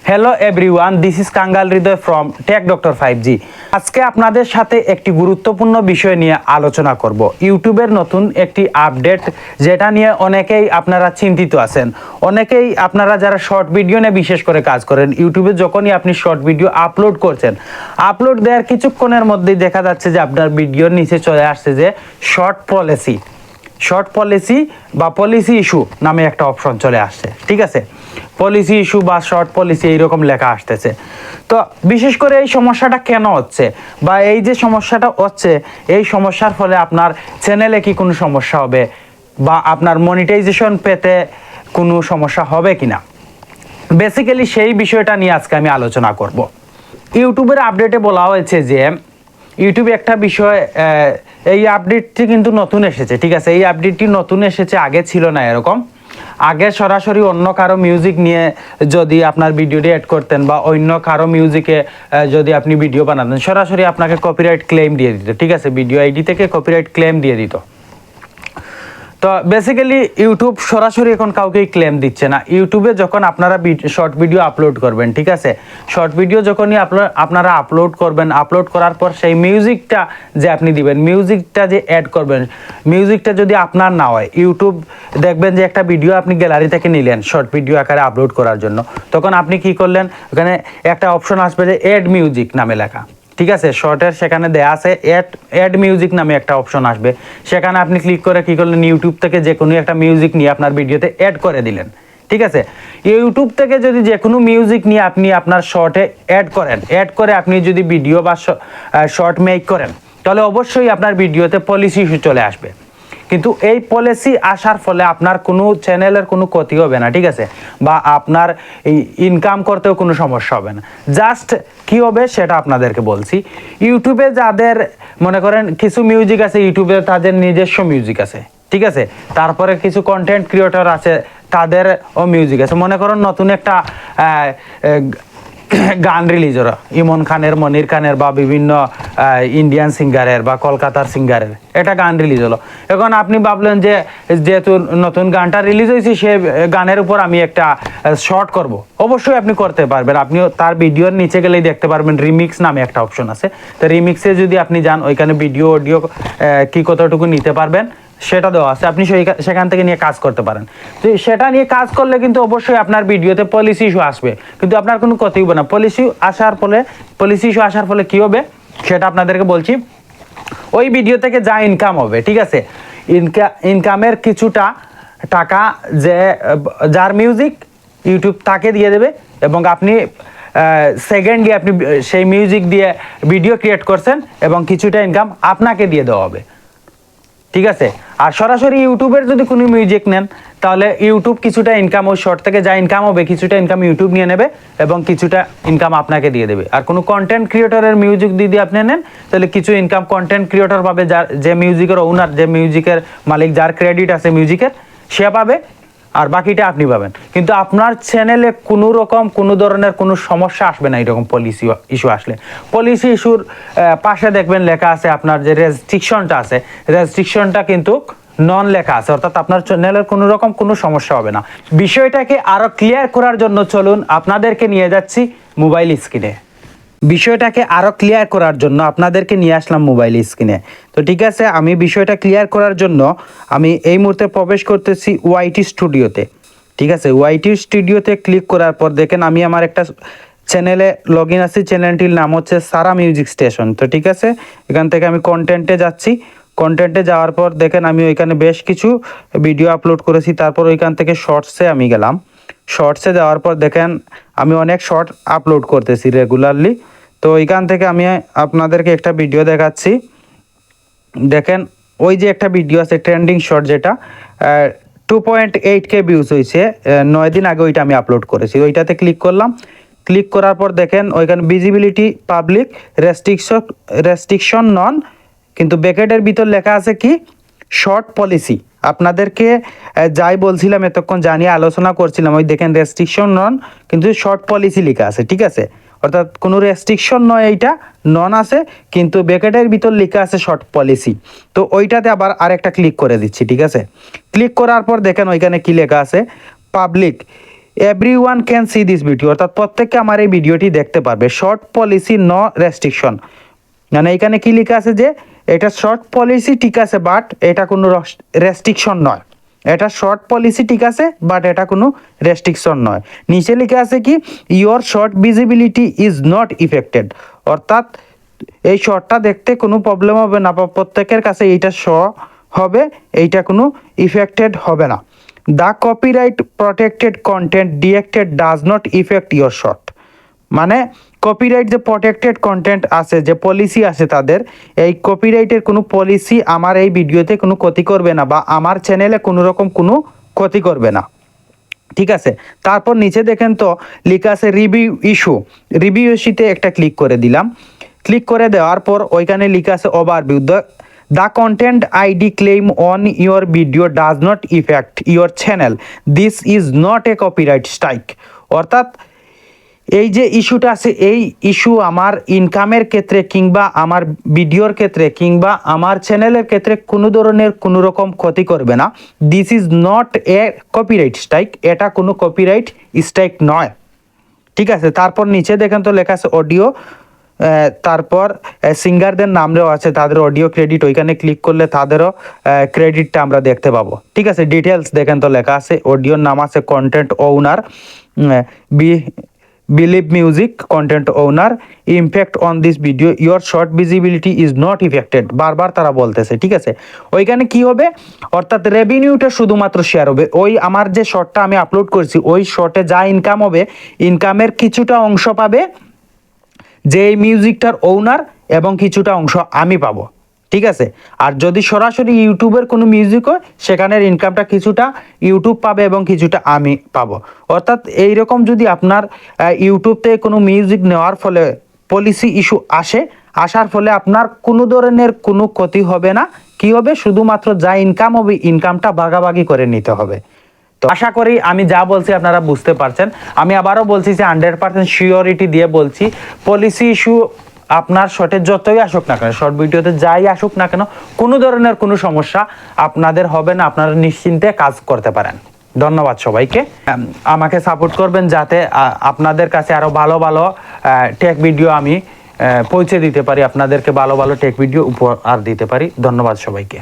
Hello everyone, this is Kangal Hridoy from take doctor 5G। আজকে আপনাদের সাথে একটি গুরুত্বপূর্ণ বিষয় নিয়ে আলোচনা করব। ইউটিউবের নতুন একটি আপডেট, যেটা নিয়ে অনেকেই আপনারা চিন্তিত আছেন। অনেকেই আপনারা যারা শর্ট ভিডিও নিয়ে বিশেষ করে কাজ করেন, ইউটিউবে যখনই আপনি শর্ট ভিডিও আপলোড করছেন, আপলোড দেওয়ার কিছুক্ষণের মধ্যেই দেখা যাচ্ছে যে আপনার ভিডিওর নিচে চলে আসছে যে শর্ট পলিসি বা পলিসি ইস্যু নামে একটা অপশন চলে আসছে। ঠিক আছে, পলিসি ইস্যু বা শর্ট পলিসি এইরকম লেখা আসতেছে। তো বিশেষ করে এই সমস্যাটা কেন হচ্ছে, বা এই যে সমস্যাটা হচ্ছে, এই সমস্যার ফলে আপনার চ্যানেলে কি কোনো সমস্যা হবে, বা আপনার মনিটাইজেশন পেতে কোনো সমস্যা হবে কিনা, বেসিক্যালি সেই বিষয়টা নিয়ে আজকে আমি আলোচনা করব। ইউটিউবের আপডেটে বলা হয়েছে যে ইউটিউবে একটা বিষয়, এই আপডেটটি কিন্তু নতুন এসেছে। ঠিক আছে, এই আপডেটটি নতুন এসেছে, আগে ছিল না এরকম। আগে সরাসরি অন্য কারো মিউজিক নিয়ে যদি আপনার ভিডিওটি অ্যাড করতেন, বা অন্য কারো মিউজিকে যদি আপনি ভিডিও বানাতেন, সরাসরি আপনাকে কপিরাইট ক্লেম দিয়ে দিত। ঠিক আছে, ভিডিও আইডি থেকে কপিরাইট ক্লেম দিয়ে দিত। তো বেসিক্যালি ইউটিউব সরাসরি এখন কাউকেই ক্লেম দিচ্ছে না। ইউটিউবে যখন আপনারা শর্ট ভিডিও আপলোড করবেন, ঠিক আছে, শর্ট ভিডিও যখনই আপনারা আপলোড করবেন, আপলোড করার পর সেই মিউজিকটা যে আপনি দিবেন, মিউজিকটা যে অ্যাড করবেন, মিউজিকটা যদি আপনার না হয়, ইউটিউব দেখবেন যে একটা ভিডিও আপনি গ্যালারি থেকে নিলেন শর্ট ভিডিও আকারে আপলোড করার জন্য, তখন আপনি কি করলেন, ওখানে একটা অপশন আসবে যে অ্যাড মিউজিক নামে লেখা। ঠিক আছে, শর্টের সেখানে দেয়া আছে অ্যাড মিউজিক নামে একটা অপশন আসবে। সেখানে আপনি ক্লিক করে কি করলেন, ইউটিউব থেকে যে কোনো একটা মিউজিক নিয়ে আপনার ভিডিওতে অ্যাড করে দিলেন। ঠিক আছে, ইউটিউব থেকে যদি যে কোনো মিউজিক নিয়ে আপনি আপনার শর্টে অ্যাড করে আপনি যদি ভিডিও বা শর্ট মেক করেন, তাহলে অবশ্যই আপনার ভিডিওতে পলিসি ইস্যু চলে আসবে। কিন্তু এই পলিসি আসার ফলে আপনার কোনো চ্যানেলের কোনো ক্ষতি হবে না। ঠিক আছে, বা আপনার এই ইনকাম করতেও কোনো সমস্যা হবে না। জাস্ট কি হবে সেটা আপনাদেরকে বলছি। ইউটিউবে যাদের মনে করেন কিছু মিউজিক আছে, ইউটিউবে তাদের নিজস্ব মিউজিক আছে। ঠিক আছে, তারপরে কিছু কন্টেন্ট ক্রিয়েটর আছে, তাদেরও মিউজিক আছে। মনে করেন নতুন একটা গান রিলিজ হলো, ইমন খানের, মনির খানের, বা বিভিন্ন ইন্ডিয়ান সিঙ্গারের বা কলকাতার সিঙ্গারের একটা গান রিলিজ হলো। এখন আপনি ভাবলেন যে যেহেতু নতুন গানটা রিলিজ হয়েছে, সে গানের উপর আমি একটা শর্ট করব। অবশ্যই আপনি করতে পারবেন। আপনিও তার ভিডিওর নিচে গেলেই দেখতে পারবেন রিমিক্স নামে একটা অপশন আছে। তো রিমিক্সে যদি আপনি যান, ওইখানে ভিডিও অডিও কি কতটুকু নিতে পারবেন সেটা দেওয়া আছে, আপনি সেখান থেকে নিয়ে কাজ করতে পারেন। তো সেটা নিয়ে কাজ করলে কিন্তু অবশ্যই আপনার ভিডিওতে পলিসি ইস্যু আসবে, কিন্তু আপনার কোনো ক্ষতি হবে না। পলিসি ইস্যু আসার ফলে কি হবে সেটা আপনাদেরকে বলছি। ওই ভিডিও থেকে যা ইনকাম হবে, ঠিক আছে, ইনকামের কিছুটা টাকা যার মিউজিক, ইউটিউব তাকে দিয়ে দেবে, এবং আপনি সেকেন্ডলি আপনি সেই মিউজিক দিয়ে ভিডিও ক্রিয়েট করছেন, এবং কিছুটা ইনকাম আপনাকে দিয়ে দেওয়া হবে। ঠিক আছে, আর সরাসরি ইউটিউবের যদি কোনো মিউজিক নেন, তাহলে ইউটিউব কিছুটা ইনকাম, ওই শর্ট থেকে যা ইনকাম হবে কিছুটা ইনকাম ইউটিউব নিয়ে নেবে, এবং কিছুটা ইনকাম আপনাকে দিয়ে দেবে। আর কোনো কন্টেন্ট ক্রিয়েটরের মিউজিক যদি আপনি নেন, তাহলে কিছু ইনকাম কন্টেন্ট ক্রিয়েটর পাবে, যার যে মিউজিকের ওনার, যে মিউজিকের মালিক, যার ক্রেডিট আছে মিউজিকের, সে পাবে, আর বাকিটা আপনি পাবেন। কিন্তু আপনার চ্যানেলে কোনো রকম কোনো ধরনের কোনো সমস্যা আসবে না। এরকম পলিসি ইস্যু আসলে, পলিসি ইস্যুর পাশে দেখবেন লেখা আছে আপনার যে রেস্ট্রিকশনটা আছে, রেস্ট্রিকশনটা কিন্তু নন লেখা আছে, অর্থাৎ আপনার চ্যানেলের কোনো রকম কোনো সমস্যা হবে না। বিষয়টাকে আরো ক্লিয়ার করার জন্য চলুন আপনাদেরকে নিয়ে যাচ্ছি মোবাইল স্ক্রিনে। বিষয়টাকে আরো ক্লিয়ার করার জন্য আপনাদেরকে নিয়ে আসলাম মোবাইল স্ক্রিনে। তো ঠিক আছে, আমি বিষয়টা ক্লিয়ার করার জন্য আমি এই মুহূর্তে প্রবেশ করতেছি ওয়াইটি স্টুডিওতে। ঠিক আছে, ওয়াইটি স্টুডিওতে ক্লিক করার পর দেখেন আমি আমার একটা চ্যানেলে লগ ইন আছি। চ্যানেলটির নাম হচ্ছে সারা মিউজিক স্টেশন। তো ঠিক আছে, এখান থেকে আমি কন্টেন্টে যাচ্ছি। কন্টেন্টে যাওয়ার পর দেখেন আমি ওইখানে বেশ কিছু ভিডিও আপলোড করেছি। তারপর ওইখান থেকে শর্টসে আমি গেলাম। শর্টসে যাওয়ার পর দেখেন আমি অনেক শর্ট আপলোড করতেছি রেগুলারলি। তো ওইখান থেকে আমি আপনাদেরকে একটা ভিডিও দেখাচ্ছি। দেখেন ওই যে একটা ভিডিও আছে ট্রেন্ডিং শর্ট, যেটা 2.8K ভিউজ হয়েছে 9 দিন আগে, ওইটা আমি আপলোড করেছি। ওইটাতে ক্লিক করলাম। ক্লিক করার পর দেখেন ওইখানে ভিজিবিলিটি পাবলিক, রেস্ট্রিকশন নন, কিন্তু ব্র্যাকেটের ভিতর লেখা আছে কি শর্ট পলিসি। আপনাদেরকে যাই বলছিলাম এতক্ষণ, জানিয়ে আলোচনা করছিলাম, ওই দেখেন রেস্ট্রিকশন নন, কিন্তু শর্ট পলিসি লেখা আছে। ঠিক আছে, অর্থাৎ কোনো রেস্ট্রিকশন নয়, এইটা নন আছে, কিন্তু ব্র্যাকেটের ভিতর লেখা আছে শর্ট পলিসি। তো ওইটাতে আবার আরেকটা ক্লিক করে দিচ্ছি। ঠিক আছে, ক্লিক করার পর দেখেন ওইখানে কি লেখা আছে, public everyone can see this video, অর্থাৎ প্রত্যেককে আমার এই ভিডিওটি দেখতে পারবে। শর্ট পলিসি নো রেস্ট্রিকশন, মানে এখানে কি লেখা আছে যে এটা শর্ট পলিসি ঠিক আছে, বাট এটা কোনো রেস্ট্রিকশন নয়। এটা শর্ট পলিসি ঠিক আছে, বাট এটা কোনো রেস্ট্রিকশন নয়। নিচে লেখা আছে কি your short visibility is not affected, অর্থাৎ এই শর্টটা দেখতে কোনো প্রবলেম হবে না, বা প্রত্যেকের কাছে এইটা হবে, এইটা কোনো ইফেক্টেড হবে না। The copyright protected content directed does not effect your short, মানে কপিরাইট যে প্রটেক্টেড কন্টেন্ট আছে, যে পলিসি আছে তাদের, এই কপিরাইটের কোনো পলিসি আমার এই ভিডিওতে কোনো ক্ষতি করবে না, বা আমার চ্যানেলে কোনো রকম কোনো ক্ষতি করবে না। ঠিক আছে, তারপর নিচে দেখেন তো লেখা আছে রিভিউ ইস্যু। রিভিউ ইস্যুতে একটা ক্লিক করে দিলাম। ক্লিক করে দেওয়ার পর ওইখানে লেখা আছে overview. The content ID claim on your video does not effect your channel, this is not a copyright strike. অর্থাৎ এই যে ইস্যুটা আছে, এই ইস্যু আমার ইনকামের ক্ষেত্রে কিংবা আমার ভিডিওর ক্ষেত্রে কিংবা আমার চ্যানেলের ক্ষেত্রে কোনো ধরনের কোনো রকম ক্ষতি করবে না। This is not a copyright strike, এটা কোনো কপিরাইট স্ট্রাইক নয়। ঠিক আছে, তারপর নিচে দেখেন তো লেখা আছে অডিও, তারপর সিঙ্গারদের নাম দেওয়া আছে, তাদের অডিও ক্রেডিট, ওইখানে ক্লিক করলে তাদেরও ক্রেডিটটা আমরা দেখতে পাবো। ঠিক আছে, ডিটেলস দেখেন তো লেখা আছে, অডিওর নাম আছে content owner, believe music content owner, impact on this video your short visibility is not affected, বারবার তারা বলতেছে। ঠিক আছে, ওইখানে কি হবে, অর্থাৎ রেভিনিউটা শুধুমাত্র শেয়ার হবে। ওই আমার যে শর্টটা আমি আপলোড করছি, ওই শর্টে যা ইনকাম হবে, ইনকামের কিছুটা অংশ পাবে যে এই মিউজিকটার ওনার, এবং কিছুটা অংশ আমি পাবো। ঠিক আছে, আর যদি সরাসরি ইউটিউবের কোনো মিউজিক হয়, সেখানের ইনকামটা কিছুটা ইউটিউব পাবে এবং কিছুটা আমি পাবো। অর্থাৎ এইরকম যদি আপনার ইউটিউব থেকে কোনো মিউজিক নেওয়ার ফলে পলিসি ইস্যু আসার ফলে আপনার কোনো ধরনের কোনো ক্ষতি হবে না। কি হবে, শুধুমাত্র যা ইনকাম হবে, ইনকামটা ভাগাভাগি করে নিতে হবে। তো আশা করি আমি যা বলছি আপনারা বুঝতে পারছেন। আমি আবারও বলছি যে 100% শিওরিটি দিয়ে বলছি, পলিসি ইস্যু আপনার শর্টে যতই আসুক না কেন, শর্ট ভিডিওতে যাই আসুক না কেন, কোনো ধরনের কোনো সমস্যা আপনাদের হবে না, আপনারা নিশ্চিন্তে কাজ করতে পারেন। ধন্যবাদ সবাইকে। আমাকে সাপোর্ট করবেন যাতে আপনাদের কাছে আরও ভালো ভালো টেক ভিডিও আমি পৌঁছে দিতে পারি, আপনাদেরকে ভালো ভালো টেক ভিডিও উপহার দিতে পারি। ধন্যবাদ সবাইকে।